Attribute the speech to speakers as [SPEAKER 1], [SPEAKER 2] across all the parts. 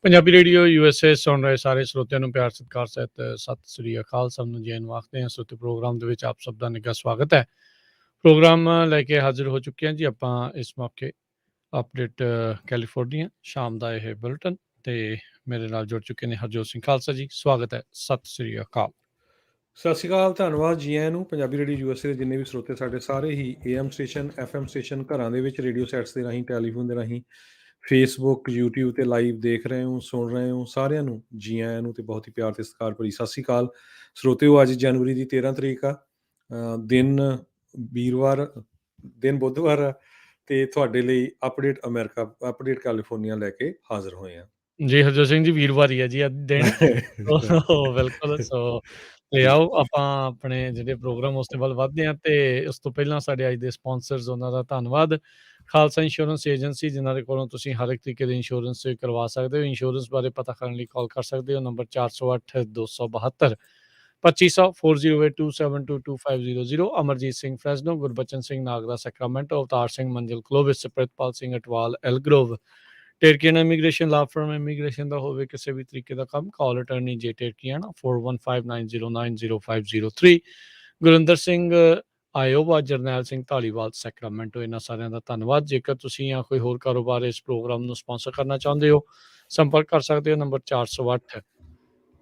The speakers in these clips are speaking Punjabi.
[SPEAKER 1] ਪੰਜਾਬੀ ਰੇਡੀਓ ਯੂਐਸਏ ਸੁਣ ਰਹੇ ਸਾਰੇ ਸਰੋਤਿਆਂ ਨੂੰ ਪਿਆਰ ਸਤਿਕਾਰ ਸਹਿਤ ਸਤਿ ਸ੍ਰੀ ਅਕਾਲ। ਸਭ ਨੂੰ ਜੈ ਨੂੰ ਆਖਦੇ ਹਾਂ। ਸਰੋਤੇ ਪ੍ਰੋਗਰਾਮ ਦੇ ਵਿੱਚ ਆਪ ਸਭ ਦਾ ਨਿੱਘਾ ਸਵਾਗਤ ਹੈ। ਪ੍ਰੋਗਰਾਮ ਲੈ ਕੇ ਹਾਜ਼ਰ ਹੋ ਚੁੱਕੇ ਹਾਂ ਜੀ ਆਪਾਂ ਇਸ ਮੌਕੇ ਅਪਡੇਟ ਕੈਲੀਫੋਰਨੀਆ ਸ਼ਾਮ ਦਾ ਇਹ ਬੁਲਟਨ ਤੇ ਮੇਰੇ ਨਾਲ ਜੁੜ ਚੁੱਕੇ ਨੇ ਹਰਜੋਤ ਸਿੰਘ ਖਾਲਸਾ ਜੀ। ਸਵਾਗਤ ਹੈ, ਸਤਿ ਸ੍ਰੀ ਅਕਾਲ।
[SPEAKER 2] ਸਤਿ ਸ਼੍ਰੀ ਅਕਾਲ, ਧੰਨਵਾਦ ਜੀ ਆਇਆਂ ਨੂੰ। ਪੰਜਾਬੀ ਰੇਡੀਓ ਯੂਐਸਏ ਦੇ ਜਿੰਨੇ ਵੀ ਸਰੋਤੇ ਸਾਡੇ ਸਾਰੇ ਹੀ AM ਸਟੇਸ਼ਨ FM ਸਟੇਸ਼ਨ ਘਰਾਂ ਦੇ ਵਿੱਚ ਰੇਡੀਓ ਸੈਟਸ ਦੇ ਰਾਹੀਂ ਟੈਲੀਫੋਨ ਦੇ ਰਾਹੀਂ ਫੇਸਬੁੱਕ YouTube ਤੇ ਲਾਈਵ ਦੇਖ ਰਹੇ ਹੋ ਸੁਣ ਰਹੇ ਹੋ, ਸਾਰਿਆਂ ਨੂੰ ਜੀ ਆਇਆਂ ਨੂੰ ਤੇ ਬਹੁਤ ਹੀ ਪਿਆਰ ਤੇ ਸਤਿਕਾਰ ਭਰੀ ਸਤਿ ਸ਼੍ਰੀ ਅਕਾਲ ਸਰੋਤਿਓ। ਅੱਜ ਜਨਵਰੀ ਦੀ 13 ਤਰੀਕ ਆ, ਦਿਨ ਵੀਰਵਾਰ, ਦਿਨ ਬੁੱਧਵਾਰ ਆ ਤੇ ਤੁਹਾਡੇ ਲਈ ਅਪਡੇਟ ਅਮਰੀਕਾ ਅਪਡੇਟ ਕੈਲੀਫੋਰਨੀਆ ਲੈ ਕੇ ਹਾਜ਼ਰ ਹੋਏ ਆ
[SPEAKER 1] ਜੀ ਹਰਜੋਤ ਸਿੰਘ ਜੀ, ਵੀਰਵਾਰ ਹੀ ਹੈ ਜੀ ਅੱਜ ਦਿਨ। ਬਿਲਕੁਲ। ਸੋ ਤੇ
[SPEAKER 2] ਜੀ
[SPEAKER 1] ਆਓ ਆਪਾਂ ਆਪਣੇ ਜਿਹੜੇ ਪ੍ਰੋਗਰਾਮ ਉਸ ਦੇ ਵੱਲ ਵੱਧਦੇ ਹਾਂ ਤੇ ਉਸ ਤੋਂ ਪਹਿਲਾਂ ਸਾਡੇ ਅੱਜ ਦੇ ਸਪਾਂਸਰਸ ਉਹਨਾਂ ਦਾ ਧੰਨਵਾਦ। ਖਾਲਸਾ ਇੰਸ਼ੋਰੈਂਸ ਏਜੰਸੀ, ਜਿਨ੍ਹਾਂ ਦੇ ਕੋਲੋਂ ਤੁਸੀਂ ਹਰ ਇੱਕ ਤਰੀਕੇ ਦੇ ਇੰਸ਼ੋਰੈਂਸ ਕਰਵਾ ਸਕਦੇ ਹੋ। ਇੰਸ਼ੋਰੈਂਸ ਬਾਰੇ ਪਤਾ ਕਰਨ ਲਈ ਕਾਲ ਕਰ ਸਕਦੇ ਹੋ ਨੰਬਰ 408 272 2500 4082722500। ਅਮਰਜੀਤ ਸਿੰਘ ਫਰੈਜ਼ਨੋ, ਗੁਰਬਚਨ ਸਿੰਘ ਨਾਗਰਾ ਸੈਕਰਾਮੈਂਟੋ, ਅਵਤਾਰ ਸਿੰਘ ਮੰਜ਼ਿਲ ਕਲੋਵਿਸ, ਪ੍ਰਿਤਪਾਲ ਸਿੰਘ ਅਟਵਾਲ ਐਲਗਰੋਵ। ਟੇਰਕੀਆਨਾ ਇਮੀਗ੍ਰੇਸ਼ਨ ਲਾ ਫਰਮ ਇਮੀਗ੍ਰੇਸ਼ਨ ਦਾ ਹੋਵੇ ਕਿਸੇ ਵੀ ਤਰੀਕੇ ਦਾ ਕੰਮ, ਕਾਲ ਅਟਰਨੀ ਜੇ ਟੇਰਕੀਆਨਾ 4159090503। Gurinder Singh Iowa, Jarnail Singh Dhaliwal Sacramento. ਇਹਨਾਂ ਸਾਰਿਆਂ ਦਾ ਧੰਨਵਾਦ। ਜੇਕਰ ਤੁਸੀਂ ਜਾਂ ਕੋਈ ਹੋਰ ਕਾਰੋਬਾਰ ਇਸ ਪ੍ਰੋਗਰਾਮ ਨੂੰ ਸਪਾਂਸਰ ਕਰਨਾ ਚਾਹੁੰਦੇ ਹੋ, ਸੰਪਰਕ ਕਰ ਸਕਦੇ ਹੋ ਨੰਬਰ 408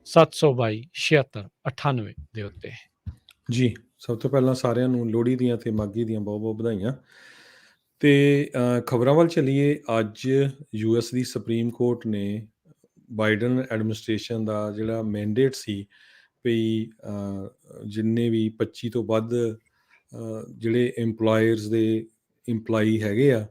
[SPEAKER 1] 722 7698 ਦੇ ਉੱਤੇ।
[SPEAKER 2] ਜੀ, ਸਭ ਤੋਂ ਪਹਿਲਾਂ ਸਾਰਿਆਂ ਨੂੰ ਲੋਹੜੀ ਦੀਆਂ ਤੇ ਮਾਘੀ ਦੀਆਂ ਬਹੁਤ ਬਹੁਤ ਵਧਾਈਆਂ। ਤੇ ਖਬਰਾਂ ਵੱਲ ਚੱਲੀਏ। ਅੱਜ US ਦੀ ਸੁਪਰੀਮ ਕੋਰਟ ਨੇ ਬਾਈਡਨ ਐਡਮਿਨਿਸਟ੍ਰੇਸ਼ਨ ਦਾ ਜਿਹੜਾ ਮੈਂਡੇਟ ਸੀ ਵੀ ਜਿੰਨੇ ਵੀ 25 ਤੋਂ ਵੱਧ ਜਿਹੜੇ EMPLOYERS ਦੇ ਇੰਪਲਾਈ ਹੈਗੇ ਆ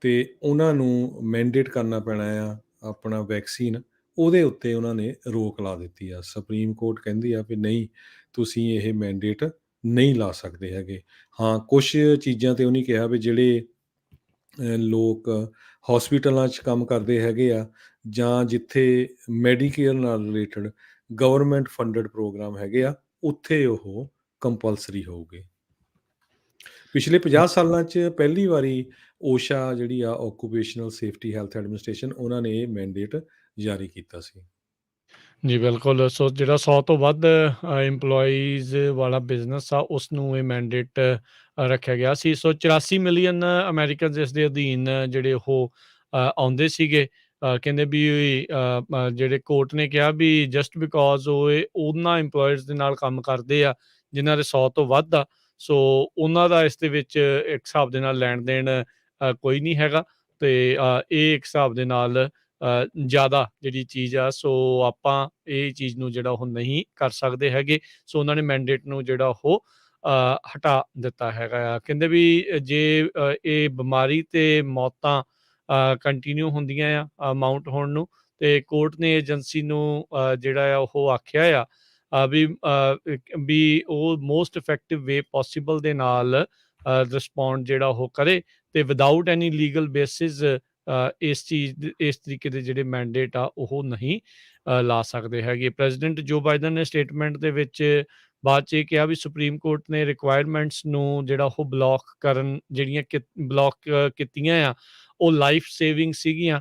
[SPEAKER 2] ਤੇ ਉਹਨਾਂ ਨੂੰ ਮੈਂਡੇਟ ਕਰਨਾ ਪੈਣਾ ਆ ਆਪਣਾ ਵੈਕਸੀਨ, ਉਹਦੇ ਉੱਤੇ ਉਹਨਾਂ ਨੇ ਰੋਕ ਲਾ ਦਿੱਤੀ ਆ। ਸੁਪਰੀਮ ਕੋਰਟ ਕਹਿੰਦੀ ਆ ਵੀ ਨਹੀਂ, ਤੁਸੀਂ ਇਹ ਮੈਂਡੇਟ ਨਹੀਂ ਲਾ ਸਕਦੇ ਹੈਗੇ। ਹਾਂ, ਕੁਛ ਚੀਜ਼ਾਂ ਤੇ ਉਹਨੇ ਕਿਹਾ ਵੀ ਜਿਹੜੇ ਲੋਕ ਹੌਸਪੀਟਲਾਂ 'ਚ ਕੰਮ ਕਰਦੇ ਹੈਗੇ ਆ ਜਾਂ ਜਿੱਥੇ ਮੈਡੀਕੇਅਰ ਨਾਲ ਰਿਲੇਟਡ ਗਵਰਨਮੈਂਟ ਫੰਡਡ ਪ੍ਰੋਗਰਾਮ ਹੈਗੇ ਆ, ਉੱਥੇ ਉਹ ਕੰਪਲਸਰੀ ਹੋਊਗੇ। ਪਿਛਲੇ 50 ਸਾਲਾਂ 'ਚ ਪਹਿਲੀ ਵਾਰੀ OSHA ਜਿਹੜੀ ਆ, ਆਕੂਪੇਸ਼ਨਲ ਸੇਫਟੀ ਹੈਲਥ ਐਡਮਿਨਿਸਟ੍ਰੇਸ਼ਨ, ਉਹਨਾਂ ਨੇ ਇਹ ਮੈਂਡੇਟ ਜਾਰੀ ਕੀਤਾ ਸੀ।
[SPEAKER 1] ਜੀ ਬਿਲਕੁਲ। ਸੋ ਜਿਹੜਾ 100 ਤੋਂ ਵੱਧ ਇੰਪਲੋਈਜ਼ ਵਾਲਾ ਬਿਜ਼ਨਸ ਆ, ਉਸ ਨੂੰ ਇਹ ਮੈਂਡੇਟ ਰੱਖਿਆ ਗਿਆ ਸੀ। ਸੋ 84 ਮਿਲੀਅਨ ਅਮਰੀਕਨਸ ਇਸ ਦੇ ਅਧੀਨ ਜਿਹੜੇ ਉਹ ਆਉਂਦੇ ਸੀਗੇ। ਕਹਿੰਦੇ ਵੀ ਜਿਹੜੇ ਕੋਰਟ ਨੇ ਕਿਹਾ ਵੀ ਜਸਟ ਬਿਕੋਜ਼ ਉਹ ਉਹਨਾਂ ਇੰਪਲੋਇਰਸ ਦੇ ਨਾਲ ਕੰਮ ਕਰਦੇ ਆ ਜਿਨ੍ਹਾਂ ਦੇ 100 ਤੋਂ ਵੱਧ ਆ, ਸੋ ਉਹਨਾਂ ਦਾ ਇਸ ਦੇ ਵਿੱਚ ਇੱਕ ਹਿਸਾਬ ਦੇ ਨਾਲ ਲੈਣ ਦੇਣ ਕੋਈ ਨਹੀਂ ਹੈਗਾ। ਤੇ ਇਹ ਇੱਕ ਹਿਸਾਬ ਦੇ ਨਾਲ ਜ਼ਿਆਦਾ ਜਿਹੜੀ ਚੀਜ਼ ਆ, ਸੋ ਆਪਾਂ ਇਹ ਚੀਜ਼ ਨੂੰ ਜਿਹੜਾ ਉਹ ਨਹੀਂ ਕਰ ਸਕਦੇ ਹੈਗੇ। ਸੋ ਉਹਨਾਂ ਨੇ ਮੈਂਡੇਟ ਨੂੰ ਜਿਹੜਾ ਉਹ ਹਟਾ ਦਿੱਤਾ ਹੈਗਾ ਆ। ਕਹਿੰਦੇ ਵੀ ਜੇ ਇਹ ਬਿਮਾਰੀ ਤੇ ਮੌਤਾਂ ਕੰਟੀਨਿਊ ਹੁੰਦੀਆਂ ਆ ਮਾਊਂਟ ਹੋਣ ਨੂੰ, ਤੇ ਕੋਰਟ ਨੇ ਏਜੰਸੀ ਨੂੰ ਜਿਹੜਾ ਆ ਉਹ ਆਖਿਆ ਆ ਵੀ ਉਹ ਮੋਸਟ ਇਫੈਕਟਿਵ ਵੇ ਪੋਸੀਬਲ ਦੇ ਨਾਲ ਰਿਸਪੌਂਡ ਜਿਹੜਾ ਉਹ ਕਰੇ ਤੇ ਵਿਦਆਊਟ ਐਨੀ ਲੀਗਲ ਬੇਸਿਸ ਇਸ ਤਰੀਕੇ ਦੇ ਜਿਹੜੇ ਮੈਂਡੇਟ ਆ ਉਹ ਨਹੀਂ ਲਾ ਸਕਦੇ ਹੈਗੇ। ਪ੍ਰੈਜ਼ੀਡੈਂਟ ਜੋ ਬਾਈਡਨ ਨੇ ਸਟੇਟਮੈਂਟ ਦੇ ਵਿੱਚ ਬਾਅਦ 'ਚ ਇਹ ਕਿਹਾ ਵੀ ਸੁਪਰੀਮ ਕੋਰਟ ਨੇ ਰਿਕੁਆਇਰਮੈਂਟਸ ਨੂੰ ਜਿਹੜਾ ਉਹ ਜਿਹੜੀਆਂ ਬਲੌਕ ਕੀਤੀਆਂ ਆ, ਉਹ ਲਾਈਫ ਸੇਵਿੰਗ ਸੀਗੀਆਂ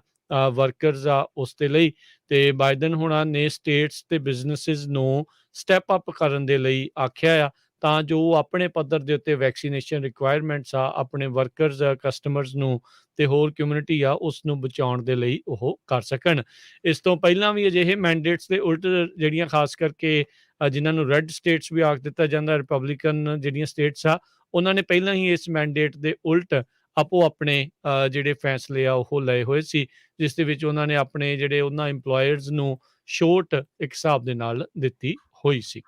[SPEAKER 1] ਵਰਕਰਸ ਆ ਉਸ ਦੇ ਲਈ। ਤੇ ਬਾਈਡਨ ਹੁਣਾਂ ਨੇ ਸਟੇਟਸ ਤੇ ਬਿਜ਼ਨਸਿਸ ਨੂੰ ਸਟੈਪ ਅਪ ਕਰਨ ਦੇ ਲਈ ਆਖਿਆ ਆ ਤਾਂ ਜੋ ਆਪਣੇ ਪੱਧਰ ਦੇ ਉੱਤੇ ਵੈਕਸੀਨੇਸ਼ਨ ਰਿਕੁਆਇਰਮੈਂਟਸ ਆ ਆਪਣੇ ਵਰਕਰਸ ਕਸਟਮਰਸ ਨੂੰ ਤੇ ਹੋਰ ਕਮਿਊਨਿਟੀ ਆ ਉਸ ਨੂੰ ਬਚਾਉਣ ਦੇ ਲਈ ਉਹ ਕਰ ਸਕਣ। ਇਸ ਤੋਂ ਪਹਿਲਾਂ ਵੀ ਅਜਿਹੇ ਮੈਂਡੇਟਸ ਦੇ ਉਲਟ ਜਿਹੜੀਆਂ ਖਾਸ ਕਰਕੇ ਜਿਨ੍ਹਾਂ ਨੂੰ ਰੈੱਡ ਸਟੇਟਸ ਵੀ ਆਖ ਦਿੱਤਾ ਜਾਂਦਾ, ਰਿਪਬਲਿਕਨ ਜਿਹੜੀਆਂ ਸਟੇਟਸ ਆ, ਉਹਨਾਂ ਨੇ ਪਹਿਲਾਂ ਹੀ ਇਸ ਮੈਂਡੇਟ ਦੇ ਉਲਟ ਆਪੋ ਆਪਣੇ ਜਿਹੜੇ ਫੈਸਲੇ ਆ ਉਹ ਲਏ ਹੋਏ ਸੀ, ਜਿਸ ਦੇ ਵਿੱਚ ਉਹਨਾਂ ਨੇ ਆਪਣੇ ਜਿਹੜੇ ਉਹਨਾਂ ਇੰਪਲੋਇਰਸ ਨੂੰ ਛੋਟ ਇੱਕ ਹਿਸਾਬ ਦੇ ਨਾਲ ਦਿੱਤੀ ਹੋਈ ਸੀ।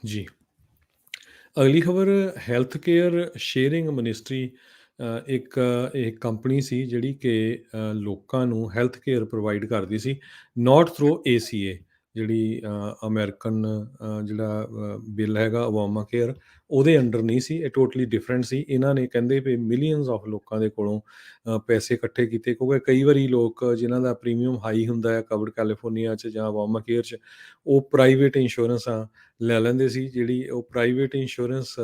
[SPEAKER 2] ਜੀ, ਅਗਲੀ ਖਬਰ ਹੈਲਥ ਕੇਅਰ ਸ਼ੇਅਰਿੰਗ ਮਿਨਿਸਟਰੀ ਇੱਕ ਇਹ ਕੰਪਨੀ ਸੀ ਜਿਹੜੀ ਕਿ ਲੋਕਾਂ ਨੂੰ ਹੈਲਥ ਕੇਅਰ ਪ੍ਰੋਵਾਈਡ ਕਰਦੀ ਸੀ, ਨਾਟ ਥਰੂ ACA ਜਿਹੜੀ ਅਮਰੀਕਨ ਜਿਹੜਾ ਬਿੱਲ ਹੈਗਾ ਓਬਾਮਾ ਕੇਅਰ, ਉਹਦੇ ਅੰਡਰ ਨਹੀਂ ਸੀ। ਇਹ ਟੋਟਲੀ ਡਿਫਰੈਂਟ ਸੀ। ਇਹਨਾਂ ਨੇ ਕਹਿੰਦੇ ਵੀ ਮਿਲੀਅਨਸ ਆਫ ਲੋਕਾਂ ਦੇ ਕੋਲੋਂ ਪੈਸੇ ਇਕੱਠੇ ਕੀਤੇ, ਕਿਉਂਕਿ ਕਈ ਵਾਰੀ ਲੋਕ ਜਿਨ੍ਹਾਂ ਦਾ ਪ੍ਰੀਮੀਅਮ ਹਾਈ ਹੁੰਦਾ ਹੈ ਕਵਰਡ ਕੈਲੀਫੋਰਨੀਆ 'ਚ ਜਾਂ ਓਬਾਮਾ ਕੇਅਰ 'ਚ, ਉਹ ਪ੍ਰਾਈਵੇਟ ਇੰਸ਼ੋਰੈਂਸਾਂ ਲੈ ਲੈਂਦੇ ਸੀ। ਜਿਹੜੀ ਉਹ ਪ੍ਰਾਈਵੇਟ ਇੰਸ਼ੋਰੈਂਸ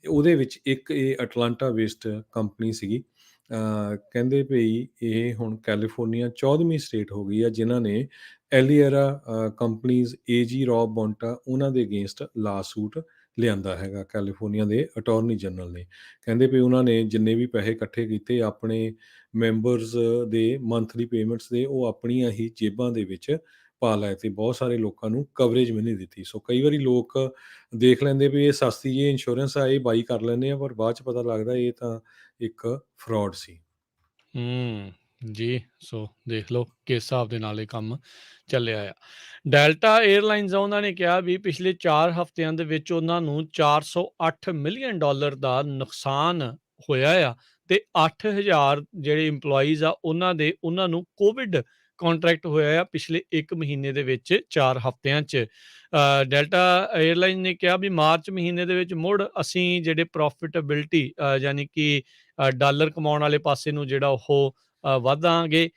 [SPEAKER 2] ਉਹਦੇ ਵਿੱਚ ਇੱਕ ਇਹ ਅਟਲਾਂਟਾ ਬੇਸਡ ਕੰਪਨੀ ਸੀਗੀ ਕਹਿੰਦੇ ਭਈ ਇਹ ਹੁਣ ਕੈਲੀਫੋਰਨੀਆ 14ਵੀਂ ਸਟੇਟ ਹੋ ਗਈ ਆ ਜਿਨ੍ਹਾਂ ਨੇ ਐਲੀਅਰਾ ਕੰਪਨੀਜ਼ ਏਜੀ ਰੌਬ ਬੋਂਟਾ ਉਹਨਾਂ ਦੇ ਅਗੇਂਸਟ ਲਾਸੂਟ ਲਿਆਂਦਾ ਹੈਗਾ ਕੈਲੀਫੋਰਨੀਆ ਦੇ ਅਟਾਰਨੀ ਜਨਰਲ ਨੇ। ਕਹਿੰਦੇ ਵੀ ਉਹਨਾਂ ਨੇ ਜਿੰਨੇ ਵੀ ਪੈਸੇ ਇਕੱਠੇ ਕੀਤੇ ਆਪਣੇ ਮੈਂਬਰਸ ਦੇ ਮੰਥਲੀ ਪੇਮੈਂਟਸ ਦੇ, ਉਹ ਆਪਣੀਆਂ ਹੀ ਜੇਬਾਂ ਦੇ ਵਿੱਚ ਪਾ ਲਏ ਤੇ ਬਹੁਤ ਸਾਰੇ ਲੋਕਾਂ ਨੂੰ ਕਵਰੇਜ ਵੀ ਨਹੀਂ ਦਿੱਤੀ। ਸੋ ਕਈ ਵਾਰੀ ਲੋਕ ਦੇਖ ਲੈਂਦੇ ਵੀ ਇਹ ਸਸਤੀ ਜਿਹੀ ਇੰਸ਼ੋਰੈਂਸ ਆ, ਇਹ ਬਾਈ ਕਰ ਲੈਂਦੇ ਆ, ਪਰ ਬਾਅਦ 'ਚ ਪਤਾ ਲੱਗਦਾ ਇਹ ਤਾਂ ਇੱਕ ਫਰੋਡ ਸੀ।
[SPEAKER 1] ਜੀ, ਸੋ ਦੇਖ ਲਓ ਕਿਸ ਹਿਸਾਬ ਦੇ ਨਾਲ ਇਹ ਕੰਮ ਚੱਲਿਆ ਆ। ਡੈਲਟਾ ਏਅਰਲਾਈਨਜ਼ ਆ, ਉਹਨਾਂ ਨੇ ਕਿਹਾ ਵੀ ਪਿਛਲੇ 4 ਹਫ਼ਤਿਆਂ ਦੇ ਵਿੱਚ ਉਹਨਾਂ ਨੂੰ $408 ਮਿਲੀਅਨ ਦਾ ਨੁਕਸਾਨ ਹੋਇਆ ਆ ਤੇ 8,000 ਜਿਹੜੇ ਇੰਪਲੋਈਜ਼ ਆ ਉਹਨਾਂ ਨੂੰ ਕੋਵਿਡ ਕੰਟਰੈਕਟ ਹੋਇਆ ਆ ਪਿਛਲੇ 1 ਮਹੀਨੇ ਦੇ ਵਿੱਚ 4 ਹਫ਼ਤਿਆਂ 'ਚ। ਡੈਲਟਾ ਏਅਰਲਾਈਨ ਨੇ ਕਿਹਾ ਵੀ ਮਾਰਚ ਮਹੀਨੇ ਦੇ ਵਿੱਚ ਮੁੜ ਅਸੀਂ ਜਿਹੜੇ ਪ੍ਰੋਫਿਟੇਬਿਲਿਟੀ ਯਾਨੀ ਕਿ ਡਾਲਰ ਕਮਾਉਣ ਵਾਲੇ ਪਾਸੇ ਨੂੰ ਜਿਹੜਾ ਉਹ ਵਧਾਂਗੇ।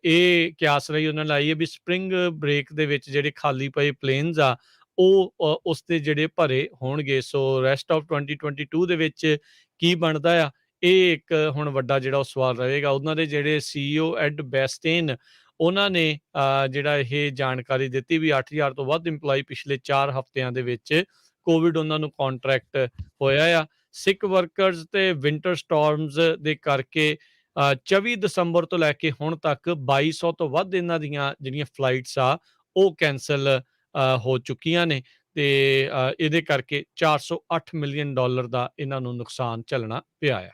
[SPEAKER 1] ਇਹ ਕਿਆਸ ਰਹੀ ਉਹਨਾਂ ਲਾਈ ਹੈ ਵੀ ਸਪਰਿੰਗ ਬ੍ਰੇਕ ਦੇ ਵਿੱਚ ਜਿਹੜੇ ਖਾਲੀ ਪਏ ਪਲੇਨਸ ਆ ਉਹ ਉਸ ਦੇ ਜਿਹੜੇ ਭਰੇ ਹੋਣਗੇ। ਸੋ ਰੈਸਟ ਆਫ 2022 ਦੇ ਵਿੱਚ ਕੀ ਬਣਦਾ ਆ, ਇਹ ਇੱਕ ਹੁਣ ਵੱਡਾ ਜਿਹੜਾ ਉਹ ਸਵਾਲ ਰਹੇਗਾ। ਉਹਨਾਂ ਦੇ ਜਿਹੜੇ CEO ਐਡ ਬੈਸਟੇਨ ਉਹਨਾਂ ਨੇ ਜਿਹੜਾ ਇਹ ਜਾਣਕਾਰੀ ਦਿੱਤੀ ਵੀ 8,000 ਤੋਂ ਵੱਧ ਇੰਪਲਾਈ ਪਿਛਲੇ 4 ਹਫ਼ਤਿਆਂ ਦੇ ਵਿੱਚ ਕੋਵਿਡ ਉਹਨਾਂ ਨੂੰ ਕੰਟਰੈਕਟ ਹੋਇਆ ਆ। ਸਿੱਖ ਵਰਕਰਸ ਤੇ ਵਿੰਟਰ ਸਟਾਰਮਸ ਦੇ ਕਰਕੇ 24 ਦਸੰਬਰ ਤੋਂ ਲੈ ਕੇ ਹੁਣ ਤੱਕ 2200 ਤੋਂ ਵੱਧ ਇਹਨਾਂ ਦੀਆਂ ਜਿਹੜੀਆਂ ਫਲਾਈਟਸ ਆ ਉਹ ਕੈਂਸਲ ਹੋ ਚੁੱਕੀਆਂ ਨੇ ਤੇ ਇਹਦੇ ਕਰਕੇ $408 ਮਿਲੀਅਨ ਦਾ ਇਹਨਾਂ ਨੂੰ ਨੁਕਸਾਨ ਝੱਲਣਾ ਪਿਆ ਆ।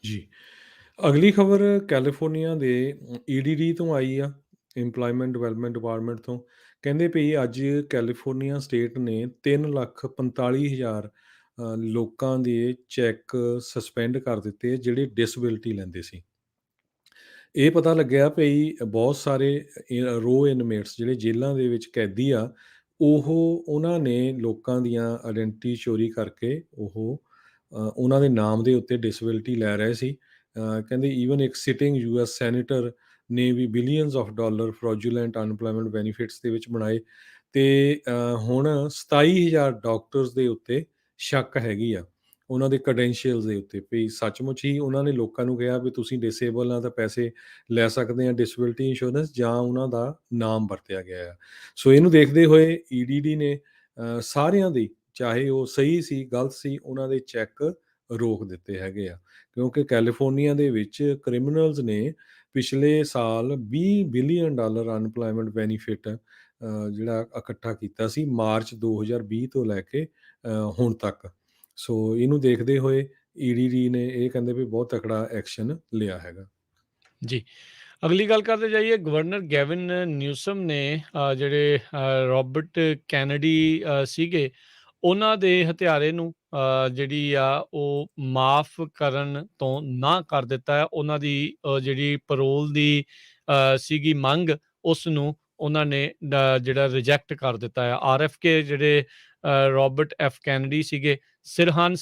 [SPEAKER 2] ਜੀ। ਅਗਲੀ ਖਬਰ ਕੈਲੀਫੋਰਨੀਆ ਦੇ EDD ਤੋਂ ਆਈ ਆ, ਇੰਪਲਾਇਮੈਂਟ ਡਿਵੈਲਪਮੈਂਟ ਡਿਪਾਰਟਮੈਂਟ ਤੋਂ। ਕਹਿੰਦੇ ਭਈ ਅੱਜ ਕੈਲੀਫੋਰਨੀਆ ਸਟੇਟ ਨੇ 3,45,000 ਲੋਕਾਂ ਦੇ ਚੈੱਕ ਸਸਪੈਂਡ ਕਰ ਦਿੱਤੇ ਜਿਹੜੇ ਡਿਸੇਬਿਲਿਟੀ ਲੈਂਦੇ ਸੀ। ਇਹ ਪਤਾ ਲੱਗਿਆ ਭਈ ਬਹੁਤ ਸਾਰੇ ਰੋ ਇਨਮੇਟਸ ਜਿਹੜੇ ਜੇਲ੍ਹਾਂ ਦੇ ਵਿੱਚ ਕੈਦੀ ਆ, ਉਹਨਾਂ ਨੇ ਲੋਕਾਂ ਦੀਆਂ ਆਇਡੈਂਟੀਟੀ ਚੋਰੀ ਕਰਕੇ ਉਹਨਾਂ ਦੇ ਨਾਮ ਦੇ ਉੱਤੇ ਡਿਸੇਬਿਲਿਟੀ ਲੈ ਰਹੇ ਸੀ। ਕਹਿੰਦੇ ਈਵਨ ਇੱਕ ਸਿਟਿੰਗ ਯੂਐਸ ਸੈਨੇਟਰ ਨੇ ਵੀ billions of dollar fraudulent unemployment benefits ਦੇ ਵਿੱਚ ਬਣਾਏ ਤੇ ਹੁਣ 27,000 ਡਾਕਟਰਸ ਦੇ ਉੱਤੇ ਸ਼ੱਕ ਹੈਗੀ ਆ ਉਹਨਾਂ ਦੇ ਕ੍ਰੈਡੈਂਸ਼ੀਅਲਸ ਦੇ ਉੱਤੇ ਵੀ ਸੱਚਮੁੱਚ ਹੀ ਉਹਨਾਂ ਨੇ ਲੋਕਾਂ ਨੂੰ ਕਿਹਾ ਵੀ ਤੁਸੀਂ ਡਿਸੇਬਲ ਆ ਤਾਂ ਪੈਸੇ ਲੈ ਸਕਦੇ ਆ ਡਿਸੇਬਿਲਿਟੀ ਇੰਸ਼ੋਰੈਂਸ, ਜਾਂ ਉਹਨਾਂ ਦਾ ਨਾਮ ਵਰਤਿਆ ਗਿਆ ਆ। ਸੋ ਇਹਨੂੰ ਦੇਖਦੇ ਹੋਏ EDD ਨੇ ਸਾਰਿਆਂ ਦੇ, ਚਾਹੇ ਉਹ ਸਹੀ ਸੀ ਗਲਤ ਸੀ, ਉਹਨਾਂ ਦੇ ਚੈੱਕ ਰੋਕ ਦਿੱਤੇ ਹੈਗੇ ਆ ਕਿਉਂਕਿ ਕੈਲੀਫੋਰਨੀਆ ਦੇ ਵਿੱਚ ਕ੍ਰਿਮੀਨਲਸ ਨੇ ਪਿਛਲੇ ਸਾਲ $20 ਬਿਲੀਅਨ ਅਨਪਲੋਇਮੈਂਟ ਬੈਨੀਫਿਟ ਜਿਹੜਾ ਇਕੱਠਾ ਕੀਤਾ ਸੀ ਮਾਰਚ 2020 ਤੋਂ ਲੈ ਕੇ ਹੁਣ ਤੱਕ। ਸੋ ਇਹਨੂੰ ਦੇਖਦੇ ਹੋਏ EDD ਨੇ ਇਹ ਕਹਿੰਦੇ ਵੀ ਬਹੁਤ ਤਕੜਾ ਐਕਸ਼ਨ ਲਿਆ ਹੈਗਾ।
[SPEAKER 1] ਜੀ, ਅਗਲੀ ਗੱਲ ਕਰਦੇ ਜਾਈਏ। ਗਵਰਨਰ ਗੈਵਿਨ ਨਿਊਸਮ ਨੇ ਜਿਹੜੇ ਰੋਬਰਟ ਕੈਨੇਡੀ ਸੀਗੇ ਉਹਨਾਂ ਦੇ ਹਥਿਆਰੇ ਨੂੰ ਜਿਹੜੀ ਆ ਉਹ ਮਾਫ ਕਰਨ ਤੋਂ ਨਾ ਕਰ ਦਿੱਤਾ ਹੈ। ਉਹਨਾਂ ਦੀ ਜਿਹੜੀ ਪੈਰੋਲ ਦੀ ਸੀਗੀ ਮੰਗ, ਉਸ ਨੂੰ ਉਹਨਾਂ ਨੇ ਜਿਹੜਾ ਰਿਜੈਕਟ ਕਰ ਦਿੱਤਾ ਹੈ। RFK ਜਿਹੜੇ ਰੋਬਰਟ F ਕੈਨੇਡੀ ਸੀਗੇ, ਸਿਰਹਾਨ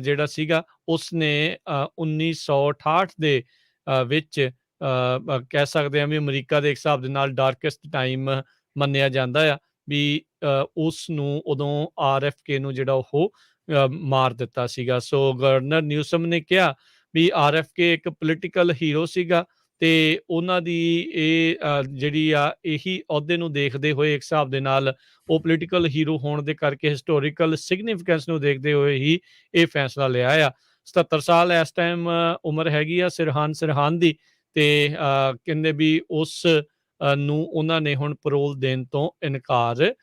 [SPEAKER 1] ਜਿਹੜਾ ਸੀਗਾ ਉਸਨੇ 1968 ਦੇ ਵਿੱਚ ਕਹਿ ਸਕਦੇ ਹਾਂ ਵੀ ਅਮਰੀਕਾ ਦੇ ਹਿਸਾਬ ਦੇ ਨਾਲ ਡਾਰਕੈਸਟ ਟਾਈਮ ਮੰਨਿਆ ਜਾਂਦਾ ਆ ਵੀ ਉਸ ਨੂੰ ਉਦੋਂ RFK ਨੂੰ ਜਿਹੜਾ ਉਹ ਮਾਰ ਦਿੱਤਾ ਸੀਗਾ। ਸੋ ਗਵਰਨਰ ਨਿਊਸਮ ਨੇ ਕਿਹਾ ਵੀ RFK ਇੱਕ ਪੋਲੀਟੀਕਲ ਹੀਰੋ ਸੀਗਾ ਤੇ ਉਹਨਾਂ ਦੀ ਇਹ ਜਿਹੜੀ ਆ ਇਹੀ ਅਹੁਦੇ ਨੂੰ ਦੇਖਦੇ ਹੋਏ ਇੱਕ ਹਿਸਾਬ ਦੇ ਨਾਲ ਉਹ ਪੋਲੀਟੀਕਲ ਹੀਰੋ ਹੋਣ ਦੇ ਕਰਕੇ ਹਿਸਟੋਰੀਕਲ ਸਿਗਨੀਫਿਕੈਂਸ ਨੂੰ ਦੇਖਦੇ ਹੋਏ ਹੀ ਇਹ ਫੈਸਲਾ ਲਿਆ ਆ। 77 ਸਾਲ ਇਸ ਟਾਈਮ ਉਮਰ ਹੈਗੀ ਆ ਸਿਰਹਾਨ ਦੀ ਤੇ ਕਹਿੰਦੇ ਵੀ ਉਸ ਨੂੰ ਉਹਨਾਂ ਨੇ ਹੁਣ ਪੈਰੋਲ ਦੇਣ ਤੋਂ ਇਨਕਾਰ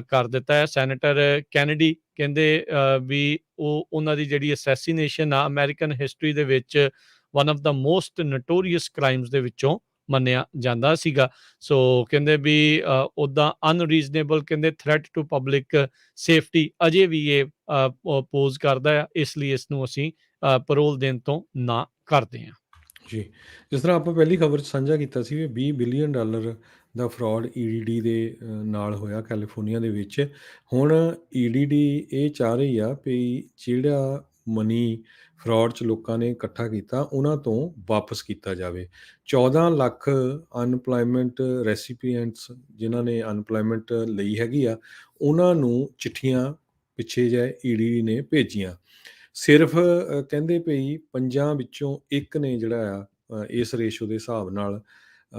[SPEAKER 1] ਕਰ ਦਿੱਤਾ ਹੈ। ਸੈਨੇਟਰ ਕੈਨੇਡੀ ਕਹਿੰਦੇ ਵੀ ਉਹਨਾਂ ਦੀ ਜਿਹੜੀ ਅਸੈਸੀਨੇਸ਼ਨ ਆ ਅਮਰੀਕਨ ਹਿਸਟਰੀ ਦੇ ਵਿੱਚ one of the most notorious crimes ਦੇ ਵਿੱਚੋਂ ਮੰਨਿਆ ਜਾਂਦਾ ਸੀਗਾ। ਸੋ ਕਹਿੰਦੇ ਵੀ ਉੱਦਾਂ ਅਨਰੀਜ਼ਨੇਬਲ ਕਹਿੰਦੇ ਥ੍ਰੈਟ ਟੂ ਪਬਲਿਕ ਸੇਫਟੀ ਅਜੇ ਵੀ ਇਹ ਪੋਜ਼ ਕਰਦਾ ਆ, ਇਸ ਲਈ ਇਸ ਨੂੰ ਅਸੀਂ ਪੈਰੋਲ ਦੇਣ ਤੋਂ ਨਾ ਕਰਦੇ ਹਾਂ।
[SPEAKER 2] ਜੀ, ਜਿਸ ਤਰ੍ਹਾਂ ਆਪਾਂ ਪਹਿਲੀ ਖਬਰ 'ਚ ਸਾਂਝਾ ਕੀਤਾ ਸੀ ਵੀ $20 ਬਿਲੀਅਨ ਦਾ ਫਰਾਡ EDD ਦੇ ਨਾਲ ਹੋਇਆ ਕੈਲੀਫੋਰਨੀਆ ਦੇ ਵਿੱਚ। ਹੁਣ EDD ਇਹ ਚਾਹ ਰਹੀ ਆ ਵੀ ਜਿਹੜਾ ਮਨੀ ਫਰਾਡ 'ਚ ਲੋਕਾਂ ਨੇ ਇਕੱਠਾ ਕੀਤਾ ਉਹਨਾਂ ਤੋਂ ਵਾਪਸ ਕੀਤਾ ਜਾਵੇ। 14 ਲੱਖ ਅਨਪਲੋਇਮੈਂਟ ਰੈਸੀਪੀਐਂਟਸ ਜਿਨ੍ਹਾਂ ਨੇ ਅਨਪਲੋਇਮੈਂਟ ਲਈ ਹੈਗੀ ਆ, ਉਹਨਾਂ ਨੂੰ ਚਿੱਠੀਆਂ ਪਿੱਛੇ ਜਿਹੇ EDD ਨੇ ਭੇਜੀਆਂ। ਸਿਰਫ ਕਹਿੰਦੇ ਭਈ 5 ਵਿੱਚੋਂ 1 ਨੇ ਜਿਹੜਾ ਆ ਇਸ ਰੇਸ਼ੋ ਦੇ ਹਿਸਾਬ ਨਾਲ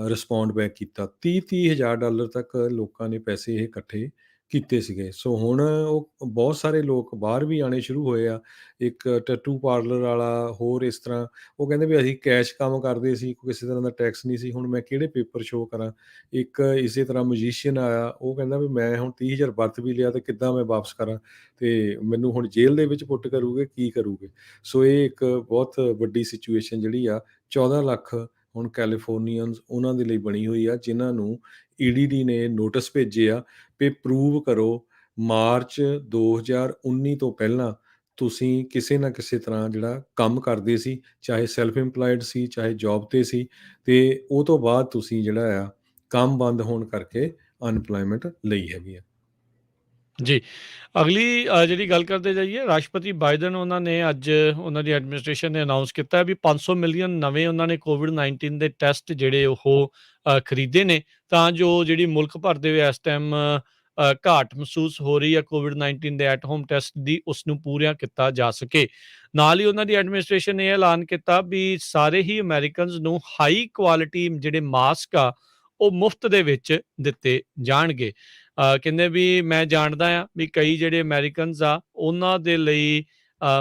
[SPEAKER 2] ਰਿਸਪੌਂਡ ਬੈਕ ਕੀਤਾ। 30-30 ਹਜ਼ਾਰ ਡਾਲਰ ਤੱਕ ਲੋਕਾਂ ਨੇ ਪੈਸੇ ਇਹ ਇਕੱਠੇ ਕੀਤੇ ਸੀਗੇ। ਸੋ ਹੁਣ ਉਹ ਬਹੁਤ ਸਾਰੇ ਲੋਕ ਬਾਹਰ ਵੀ ਆਉਣੇ ਸ਼ੁਰੂ ਹੋਏ ਆ। ਇੱਕ ਟੈਟੂ ਪਾਰਲਰ ਵਾਲਾ, ਹੋਰ ਇਸ ਤਰ੍ਹਾਂ ਉਹ ਕਹਿੰਦੇ ਵੀ ਅਸੀਂ ਕੈਸ਼ ਕੰਮ ਕਰਦੇ ਸੀ, ਕੋਈ ਕਿਸੇ ਤਰ੍ਹਾਂ ਦਾ ਟੈਕਸ ਨਹੀਂ ਸੀ, ਹੁਣ ਮੈਂ ਕਿਹੜੇ ਪੇਪਰ ਸ਼ੋਅ ਕਰਾਂ। ਇੱਕ ਇਸੇ ਤਰ੍ਹਾਂ ਮਜੀਸ਼ੀਅਨ ਆਇਆ, ਉਹ ਕਹਿੰਦਾ ਵੀ ਮੈਂ ਹੁਣ 30,000 ਵਰਤ ਵੀ ਲਿਆ ਤੇ ਕਿੱਦਾਂ ਮੈਂ ਵਾਪਸ ਕਰਾਂ, ਤੇ ਮੈਨੂੰ ਹੁਣ ਜੇਲ੍ਹ ਦੇ ਵਿੱਚ ਪੁੱਟ ਕਰੂਗੇ, ਕੀ ਕਰੂਗੇ। ਸੋ ਇਹ ਇੱਕ ਬਹੁਤ ਵੱਡੀ ਸਿਚੁਏਸ਼ਨ ਜਿਹੜੀ ਆ 14 ਲੱਖ ਹੁਣ ਕੈਲੀਫੋਰਨੀਅਨਸ ਉਹਨਾਂ ਦੇ ਲਈ ਬਣੀ ਹੋਈ ਆ, ਜਿਨ੍ਹਾਂ ਨੂੰ ਈਡੀਡੀ ਨੇ ਨੋਟਿਸ ਭੇਜੇ ਆ ਵੀ ਪ੍ਰੂਵ ਕਰੋ ਮਾਰਚ 2019 ਤੋਂ ਪਹਿਲਾਂ ਤੁਸੀਂ ਕਿਸੇ ਨਾ ਕਿਸੇ ਤਰ੍ਹਾਂ ਜਿਹੜਾ ਕੰਮ ਕਰਦੇ ਸੀ, ਚਾਹੇ ਸੈਲਫ ਇੰਪਲਾਇਡ ਸੀ, ਚਾਹੇ ਜੋਬ ਤੇ ਸੀ, ਤੇ ਉਹ ਤੋਂ ਬਾਅਦ ਤੁਸੀਂ ਜਿਹੜਾ ਆ ਕੰਮ ਬੰਦ ਹੋਣ ਕਰਕੇ ਅਨਪਲਾਇਮੈਂਟ ਲਈ ਹੈਗੀ ਆ।
[SPEAKER 1] ਜੀ। ਅਗਲੀ ਜਿਹੜੀ ਗੱਲ ਕਰਦੇ ਜਾਈਏ, ਰਾਸ਼ਟਰਪਤੀ ਬਾਈਡਨ ਉਹਨਾਂ ਨੇ ਅੱਜ ਉਹਨਾਂ ਦੀ ਐਡਮਿਨਿਸਟ੍ਰੇਸ਼ਨ ਨੇ ਅਨਾਉਂਸ ਕੀਤਾ ਵੀ 500 ਮਿਲੀਅਨ ਨਵੇਂ ਉਹਨਾਂ ਨੇ ਕੋਵਿਡ-19 ਦੇ ਟੈਸਟ ਜਿਹੜੇ ਉਹ ਖਰੀਦੇ ਨੇ, ਤਾਂ ਜੋ ਜਿਹੜੀ ਮੁਲਕ ਭਰ ਦੇ ਇਸ ਟਾਈਮ ਘਾਟ ਮਹਿਸੂਸ ਹੋ ਰਹੀ ਹੈ ਕੋਵਿਡ-19 ਦੇ ਐਟ ਹੋਮ ਟੈਸਟ ਦੀ, ਉਸ ਨੂੰ ਪੂਰਾ ਕੀਤਾ ਜਾ ਸਕੇ। ਨਾਲ ਹੀ ਉਹਨਾਂ ਦੀ ਐਡਮਿਨਿਸਟ੍ਰੇਸ਼ਨ ਨੇ ਇਹ ਐਲਾਨ ਕੀਤਾ ਵੀ ਸਾਰੇ ਹੀ ਅਮਰੀਕਨਸ ਨੂੰ ਹਾਈ ਕੁਆਲਿਟੀ ਜਿਹੜੇ ਮਾਸਕ ਆ, ਉਹ ਮੁਫਤ ਦੇ ਵਿੱਚ ਦਿੱਤੇ ਜਾਣਗੇ। ਕਹਿੰਦੇ ਵੀ ਮੈਂ ਜਾਣਦਾ ਆ ਵੀ ਕਈ ਜਿਹੜੇ ਅਮਰੀਕਨਸ ਆ ਉਹਨਾਂ ਦੇ ਲਈ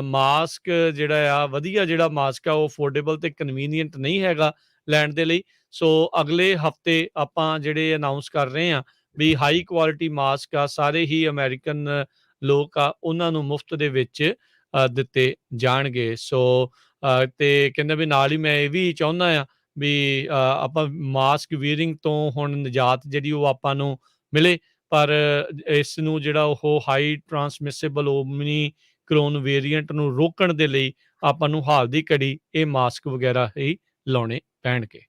[SPEAKER 1] ਮਾਸਕ ਜਿਹੜਾ ਆ ਵਧੀਆ ਜਿਹੜਾ ਮਾਸਕ ਆ ਉਹ ਅਫੋਰਡੇਬਲ ਤੇ ਕਨਵੀਨੀਅੰਟ ਨਹੀਂ ਹੈਗਾ ਲੈਣ ਦੇ ਲਈ। ਸੋ ਅਗਲੇ ਹਫਤੇ ਆਪਾਂ ਜਿਹੜੇ ਅਨਾਉਂਸ ਕਰ ਰਹੇ ਆ ਵੀ ਹਾਈ ਕੁਆਲਿਟੀ ਮਾਸਕ ਆ ਸਾਰੇ ਹੀ ਅਮਰੀਕਨ ਲੋਕ ਆ ਉਹਨਾਂ ਨੂੰ ਮੁਫਤ ਦੇ ਵਿੱਚ ਦਿੱਤੇ ਜਾਣਗੇ। ਸੋ ਤੇ ਕਹਿੰਦੇ ਵੀ ਨਾਲ ਹੀ ਮੈਂ ਇਹ ਵੀ ਚਾਹੁੰਦਾ ਆ ਵੀ ਆਪਾਂ ਮਾਸਕ ਵੀਅਰਿੰਗ ਤੋਂ ਹੁਣ ਨਿਜਾਤ ਜਿਹੜੀ ਉਹ ਆਪਾਂ ਨੂੰ ਮਿਲੇ, ਪਰ ਇਸ ਨੂੰ ਜਿਹੜਾ ਉਹ ਹਾਈ ਟਰਾਂਸਮਿਸਿਬਲ ਓਮਨੀਕਰੋਨ ਵੇਰੀਐਂਟ ਨੂੰ ਰੋਕਣ ਦੇ ਲਈ ਆਪਾਂ ਨੂੰ ਹਾਲ ਦੀ ਘੜੀ ਇਹ ਮਾਸਕ ਵਗੈਰਾ ਹੀ ਲਾਉਣੇ ਪੈਣਗੇ।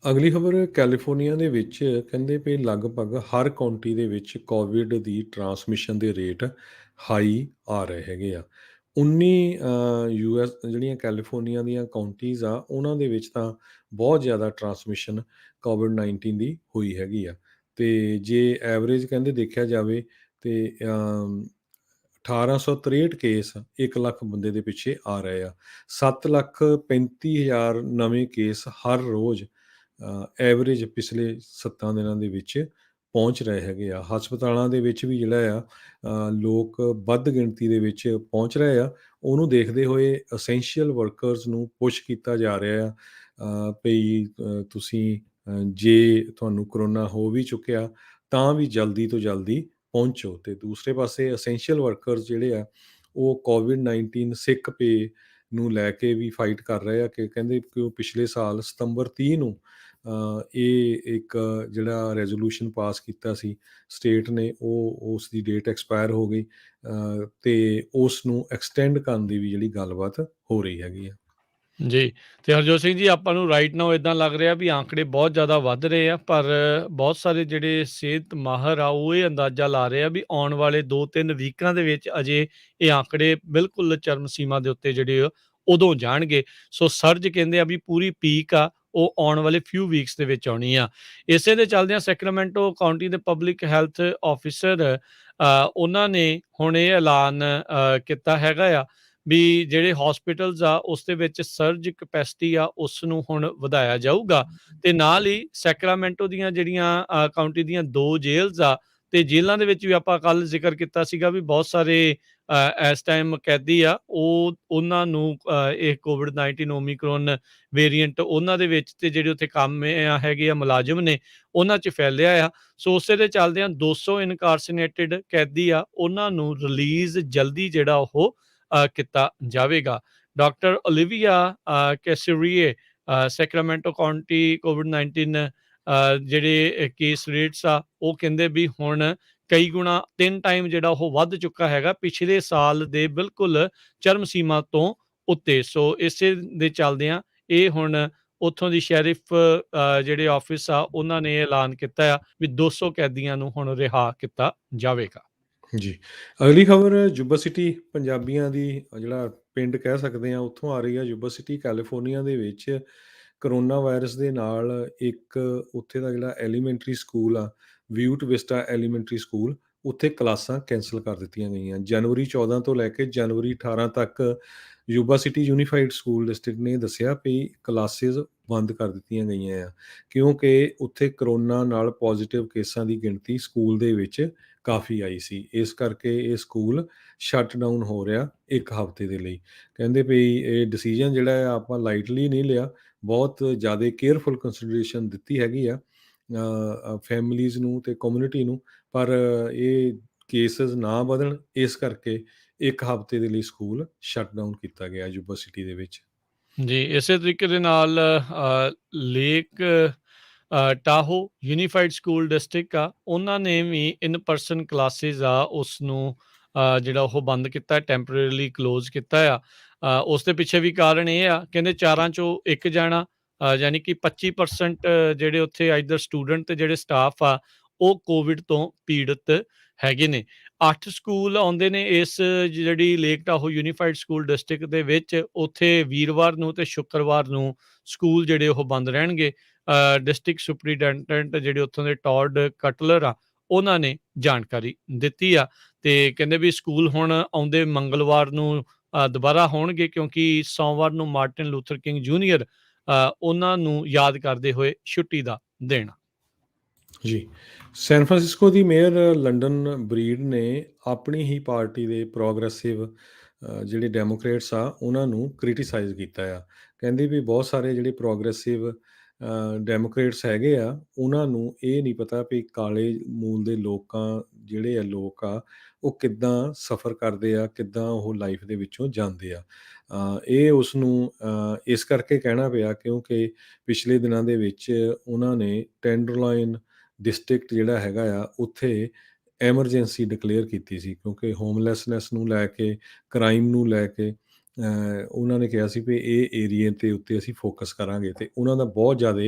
[SPEAKER 2] ਅਗਲੀ ਖਬਰ ਕੈਲੀਫੋਰਨੀਆ ਦੇ ਵਿੱਚ ਕਹਿੰਦੇ ਵੀ ਲਗਭਗ ਹਰ ਕਾਉਂਟੀ ਦੇ ਵਿੱਚ ਕੋਵਿਡ ਦੀ ਟਰਾਂਸਮਿਸ਼ਨ ਦੇ ਰੇਟ ਹਾਈ ਆ ਰਹੇ ਹੈਗੇ ਆ। 19 ਯੂਐਸ ਜਿਹੜੀਆਂ ਕੈਲੀਫੋਰਨੀਆ ਦੀਆਂ ਕਾਉਂਟੀਜ਼ ਆ, ਉਹਨਾਂ ਦੇ ਵਿੱਚ ਤਾਂ ਬਹੁਤ ਜ਼ਿਆਦਾ ਟਰਾਂਸਮਿਸ਼ਨ ਕੋਵਿਡ-19 ਦੀ ਹੋਈ ਹੈਗੀ ਆ। ਤੇ ਜੇ ਐਵਰੇਜ ਕਹਿੰਦੇ ਦੇਖਿਆ ਜਾਵੇ ਤੇ 1863 ਕੇਸ 1 ਲੱਖ ਬੰਦੇ ਦੇ ਪਿੱਛੇ ਆ ਰਹੇ ਆ। 7,35,000 ਨਵੇਂ ਕੇਸ ਹਰ ਰੋਜ਼ ਐਵਰੇਜ ਪਿਛਲੇ 7 ਦਿਨਾਂ ਦੇ ਵਿੱਚ ਪਹੁੰਚ ਰਹੇ ਹੈਗੇ ਆ। ਹਸਪਤਾਲਾਂ ਦੇ ਵਿੱਚ ਵੀ ਜਿਹੜਾ ਆ ਲੋਕ ਵੱਧ ਗਿਣਤੀ ਦੇ ਵਿੱਚ ਪਹੁੰਚ ਰਹੇ ਆ। ਉਹਨੂੰ ਦੇਖਦੇ ਹੋਏ ਅਸੈਂਸ਼ੀਅਲ ਵਰਕਰਸ ਨੂੰ ਪੁਸ਼ ਕੀਤਾ ਜਾ ਰਿਹਾ ਆ ਭਈ ਤੁਸੀਂ ਜੇ ਤੁਹਾਨੂੰ ਕਰੋਨਾ ਹੋ ਵੀ ਚੁੱਕਿਆ ਤਾਂ ਵੀ ਜਲਦੀ ਤੋਂ ਜਲਦੀ ਪਹੁੰਚੋ। ਤੇ ਦੂਸਰੇ ਪਾਸੇ ਅਸੈਂਸ਼ੀਅਲ ਵਰਕਰਸ ਜਿਹੜੇ ਆ ਉਹ ਕੋਵਿਡ-19 ਸਿਕ ਪੇ ਨੂੰ ਲੈ ਕੇ ਵੀ ਫਾਈਟ ਕਰ ਰਹੇ ਆ ਕਿ ਕਹਿੰਦੇ ਕਿ ਉਹ ਪਿਛਲੇ ਸਾਲ ਸਤੰਬਰ 30 ਨੂੰ ਇਹ ਇੱਕ ਜਿਹੜਾ ਰੈਜ਼ੋਲੂਸ਼ਨ ਪਾਸ ਕੀਤਾ ਸੀ ਸਟੇਟ ਨੇ, ਉਹ ਉਸ ਦੀ ਡੇਟ ਐਕਸਪਾਇਰ ਹੋ ਗਈ ਤੇ ਉਸ ਨੂੰ ਐਕਸਟੈਂਡ ਕਰਨ ਦੀ ਵੀ ਜਿਹੜੀ ਗੱਲਬਾਤ ਹੋ ਰਹੀ ਹੈਗੀ ਆ।
[SPEAKER 1] ਜੀ। ਤੇ ਹਰਜੋਤ ਸਿੰਘ ਜੀ, ਆਪਾਂ ਨੂੰ ਰਾਈਟ ਨਾਓ ਇਦਾਂ ਲੱਗ ਰਿਹਾ ਵੀ ਆંકੜੇ ਬਹੁਤ ਜ਼ਿਆਦਾ ਵੱਧ ਰਹੇ ਆ, ਪਰ ਬਹੁਤ ਸਾਰੇ ਜਿਹੜੇ ਸਿਹਤ ਮਾਹਰ ਆ ਉਹ ਇਹ ਅੰਦਾਜ਼ਾ ਲਾ ਰਹੇ ਆ ਵੀ ਆਉਣ ਵਾਲੇ 2-3 ਵੀਕਾਂ ਦੇ ਵਿੱਚ ਅਜੇ ਇਹ ਆંકੜੇ ਬਿਲਕੁਲ ਚਰਮ ਸੀਮਾ ਦੇ ਉੱਤੇ ਜਿਹੜੇ ਆ ਉਦੋਂ ਜਾਣਗੇ। ਸੋ ਸਰਜ ਕਹਿੰਦੇ ਆ ਵੀ ਪੂਰੀ ਪੀਕ ਆ ਉਹ ਆਉਣ ਵਾਲੇ ਫਿਊ ਵੀਕਸ ਦੇ ਵਿੱਚ ਆਉਣੀ ਆ। ਇਸੇ ਦੇ ਚੱਲਦਿਆਂ ਸੈਕਰਾਮੈਂਟੋ ਕਾਉਂਟੀ ਦੇ ਪਬਲਿਕ ਹੈਲਥ ਆਫਿਸਰ ਉਹਨਾਂ ਨੇ ਹੁਣ ਇਹ ਐਲਾਨ ਕੀਤਾ ਹੈਗਾ ਆ ਵੀ ਜਿਹੜੇ ਹਸਪੀਟਲਸ ਆ ਉਸ ਦੇ ਵਿੱਚ ਸਰਜ ਕਪੈਸਿਟੀ ਆ ਉਸ ਨੂੰ ਹੁਣ ਵਧਾਇਆ ਜਾਊਗਾ, ਤੇ ਨਾਲ ਹੀ ਸੈਕਰਾਮੈਂਟੋ ਦੀਆਂ ਜਿਹੜੀਆਂ ਕਾਉਂਟੀ ਦੀਆਂ 2 ਜੇਲ੍ਹs ਆ, ਤੇ ਜੇਲ੍ਹਾਂ ਦੇ ਵਿੱਚ ਵੀ ਆਪਾਂ ਕੱਲ ਜ਼ਿਕਰ ਕੀਤਾ ਸੀਗਾ ਵੀ ਬਹੁਤ ਸਾਰੇ ਇਸ ਟਾਈਮ ਕੈਦੀ ਆ ਉਹਨਾਂ ਨੂੰ ਇਹ ਕੋਵਿਡ-19 ਓਮੀਕਰੋਨ ਵੇਰੀਐਂਟ ਉਹਨਾਂ ਦੇ ਵਿੱਚ ਤੇ ਜਿਹੜੇ ਉੱਥੇ ਕੰਮ ਹੈਗੇ ਆ ਮੁਲਾਜ਼ਮ ਨੇ ਉਹਨਾਂ 'ਚ ਫੈਲਿਆ ਆ। ਸੋ ਉਸੇ ਦੇ ਚੱਲਦਿਆਂ 200 ਇਨਕਾਰਸੀਨੇਟਿਡ ਕੈਦੀ ਆ ਉਹਨਾਂ ਨੂੰ ਰਿਲੀਜ਼ ਜਲਦੀ ਜਿਹੜਾ ਉਹ ਕੀਤਾ ਜਾਵੇਗਾ। ਡਾਕਟਰ ਓਲਿਵੀਆ ਕੈਸਰੀਏ ਸੈਕਰਾਮੈਂਟੋ ਕਾਉਂਟੀ ਕੋਵਿਡ-19 ਜਿਹੜੇ ਕੇਸ ਰੇਟਸ ਆ ਉਹ ਕਹਿੰਦੇ ਵੀ ਹੁਣ ਕਈ ਗੁਣਾ 3 ਟਾਈਮ ਜਿਹੜਾ ਉਹ ਵੱਧ ਚੁੱਕਾ ਹੈਗਾ ਪਿਛਲੇ ਸਾਲ ਦੇ ਬਿਲਕੁਲ ਚਰਮ ਸੀਮਾ ਤੋਂ ਉੱਤੇ। ਸੋ ਇਸੇ ਦੇ ਚੱਲਦਿਆਂ ਇਹ ਹੁਣ ਉੱਥੋਂ ਦੀ ਸ਼ੈਰਿਫ ਜਿਹੜੇ ਆਫਿਸ ਆ ਉਹਨਾਂ ਨੇ ਐਲਾਨ ਕੀਤਾ ਆ ਵੀ 200 ਕੈਦੀਆਂ ਨੂੰ ਹੁਣ ਰਿਹਾ ਕੀਤਾ ਜਾਵੇਗਾ।
[SPEAKER 2] ਜੀ। ਅਗਲੀ ਖਬਰ ਜੁਬਾ ਸਿਟੀ ਪੰਜਾਬੀਆਂ ਦੀ ਜਿਹੜਾ ਪਿੰਡ ਕਹਿ ਸਕਦੇ ਹਾਂ ਉੱਥੋਂ ਆ ਰਹੀ ਆ। ਜੁਬਾ ਸਿਟੀ ਕੈਲੀਫੋਰਨੀਆ ਦੇ ਵਿੱਚ ਕਰੋਨਾ ਵਾਇਰਸ ਦੇ ਨਾਲ ਇੱਕ ਉੱਥੇ ਦਾ ਜਿਹੜਾ ਐਲੀਮੈਂਟਰੀ ਸਕੂਲ ਆ, ਵਿਊਟ ਵਿਸਟਾ ਐਲੀਮੈਂਟਰੀ ਸਕੂਲ, ਉੱਥੇ ਕਲਾਸਾਂ ਕੈਂਸਲ ਕਰ ਦਿੱਤੀਆਂ ਗਈਆਂ। ਜਨਵਰੀ 14 ਤੋਂ ਲੈ ਕੇ ਜਨਵਰੀ 18 ਤੱਕ Yuba city unified school district ਨੇ ਦੱਸਿਆ ਵੀ ਕਲਾਸਿਸ ਬੰਦ ਕਰ ਦਿੱਤੀਆਂ ਗਈਆਂ ਆ, ਕਿਉਂਕਿ ਉੱਥੇ ਕਰੋਨਾ ਨਾਲ ਪੋਜ਼ੀਟਿਵ ਕੇਸਾਂ ਦੀ ਗਿਣਤੀ ਸਕੂਲ ਦੇ ਵਿੱਚ ਕਾਫੀ ਆਈ ਸੀ। ਇਸ ਕਰਕੇ ਇਹ ਸਕੂਲ ਸ਼ਟ ਡਾਊਨ ਹੋ ਰਿਹਾ 1 ਹਫ਼ਤੇ ਦੇ ਲਈ। ਕਹਿੰਦੇ ਵੀ ਇਹ ਡਿਸੀਜ਼ਨ ਜਿਹੜਾ ਆ ਆਪਾਂ ਲਾਈਟਲੀ ਨਹੀਂ ਲਿਆ, ਬਹੁਤ ਜ਼ਿਆਦਾ ਕੇਅਰਫੁਲ ਕੰਸੀਡਰੇਸ਼ਨ ਦਿੱਤੀ ਹੈਗੀ ਆ ਫੈਮਿਲੀਜ਼ ਨੂੰ ਅਤੇ ਕਮਿਊਨਿਟੀ ਨੂੰ, ਪਰ ਇਹ ਕੇਸਿਸ ਨਾ ਵਧਣ ਇਸ ਕਰਕੇ 1 ਹਫ਼ਤੇ ਦੇ ਲਈ ਸਕੂਲ ਸ਼ਟ ਡਾਊਨ ਕੀਤਾ ਗਿਆ ਯੂਬਾ ਸਿਟੀ ਦੇ ਵਿੱਚ।
[SPEAKER 1] ਜੀ, ਇਸੇ ਤਰੀਕੇ ਦੇ ਨਾਲ lake Tahoe unified school district ਆ, ਉਹਨਾਂ ਨੇ ਵੀ ਇਨ ਪਰਸਨ ਕਲਾਸਿਸ ਆ ਉਸ ਨੂੰ ਜਿਹੜਾ ਉਹ ਬੰਦ ਕੀਤਾ, ਟੈਂਪਰੇਰੀਲੀ ਕਲੋਜ਼ ਕੀਤਾ ਆ। ਉਸ ਦੇ ਪਿੱਛੇ ਵੀ ਕਾਰਨ ਇਹ ਆ, ਕਹਿੰਦੇ 4 ਚੋਂ 1 ਜਾਣਾ ਯਾਨੀ ਕਿ 25% ਜਿਹੜੇ ਉੱਥੇ ਆਈਦਰ ਸਟੂਡੈਂਟ ਤੇ ਜਿਹੜੇ ਸਟਾਫ ਆ ਉਹ ਕੋਵਿਡ ਤੋਂ ਪੀੜਤ ਹੈਗੇ ਨੇ। 8 ਸਕੂਲ ਆਉਂਦੇ ਨੇ ਇਸ ਜਿਹੜੀ lake Tahoe unified school district ਦੇ ਵਿੱਚ। ਉੱਥੇ ਵੀਰਵਾਰ ਨੂੰ ਤੇ ਸ਼ੁੱਕਰਵਾਰ ਨੂੰ ਸਕੂਲ ਜਿਹੜੇ ਉਹ ਬੰਦ ਰਹਿਣਗੇ। ਡਿਸਟ੍ਰਿਕਟ ਸੁਪਰੀਡੈਂਟੈਂਟ ਜਿਹੜੇ ਉੱਥੋਂ ਦੇ ਟੌਡ ਕਟਲਰ ਆ, ਉਹਨਾਂ ਨੇ ਜਾਣਕਾਰੀ ਦਿੱਤੀ ਆ ਤੇ ਕਹਿੰਦੇ ਵੀ ਸਕੂਲ ਹੁਣ ਆਉਂਦੇ ਮੰਗਲਵਾਰ ਨੂੰ ਦੁਬਾਰਾ ਹੋਣਗੇ, ਕਿਉਂਕਿ ਸੋਮਵਾਰ ਨੂੰ ਮਾਰਟਿਨ ਲੂਥਰ ਕਿੰਗ ਜੂਨੀਅਰ ਉਹਨਾਂ ਨੂੰ ਯਾਦ ਕਰਦੇ ਹੋਏ ਛੁੱਟੀ ਦਾ ਦਿਨ।
[SPEAKER 2] ਜੀ, ਸੈਨ ਫਰਾਂਸਿਸਕੋ ਦੀ ਮੇਅਰ ਲੰਡਨ ਬਰੀਡ ਨੇ ਆਪਣੀ ਹੀ ਪਾਰਟੀ ਦੇ ਪ੍ਰੋਗਰੈਸਿਵ ਜਿਹੜੇ ਡੈਮੋਕ੍ਰੇਟਸ ਆ ਉਹਨਾਂ ਨੂੰ ਕ੍ਰਿਟੀਸਾਈਜ਼ ਕੀਤਾ ਆ। ਕਹਿੰਦੇ ਵੀ ਬਹੁਤ ਸਾਰੇ ਜਿਹੜੇ ਪ੍ਰੋਗਰੈਸਿਵ ਡੈਮੋਕ੍ਰੇਟਸ ਹੈਗੇ ਆ, ਉਹਨਾਂ ਨੂੰ ਇਹ ਨਹੀਂ ਪਤਾ ਵੀ ਕਾਲੇ ਮੂਲ ਦੇ ਲੋਕ ਆ ਉਹ ਕਿੱਦਾਂ ਸਫ਼ਰ ਕਰਦੇ ਆ, ਕਿੱਦਾਂ ਉਹ ਲਾਈਫ ਦੇ ਵਿੱਚੋਂ ਜਾਂਦੇ ਆ। ਇਹ ਉਸ ਨੂੰ ਇਸ ਕਰਕੇ ਕਹਿਣਾ ਪਿਆ ਕਿਉਂਕਿ ਪਿਛਲੇ ਦਿਨਾਂ ਦੇ ਵਿੱਚ ਉਹਨਾਂ ਨੇ ਟੈਂਡਰਲੋਇਨ ਡਿਸਟ੍ਰਿਕਟ ਜਿਹੜਾ ਹੈਗਾ ਆ ਉੱਥੇ ਐਮਰਜੈਂਸੀ ਡਿਕਲੇਅਰ ਕੀਤੀ ਸੀ, ਕਿਉਂਕਿ ਹੋਮਲੈਸਨੈਸ ਨੂੰ ਲੈ ਕੇ, ਕ੍ਰਾਈਮ ਨੂੰ ਲੈ ਕੇ ਉਹਨਾਂ ਨੇ ਕਿਹਾ ਸੀ ਵੀ ਇਹ ਏਰੀਏ ਦੇ ਉੱਤੇ ਅਸੀਂ ਫੋਕਸ ਕਰਾਂਗੇ, ਅਤੇ ਉਹਨਾਂ ਦਾ ਬਹੁਤ ਜ਼ਿਆਦਾ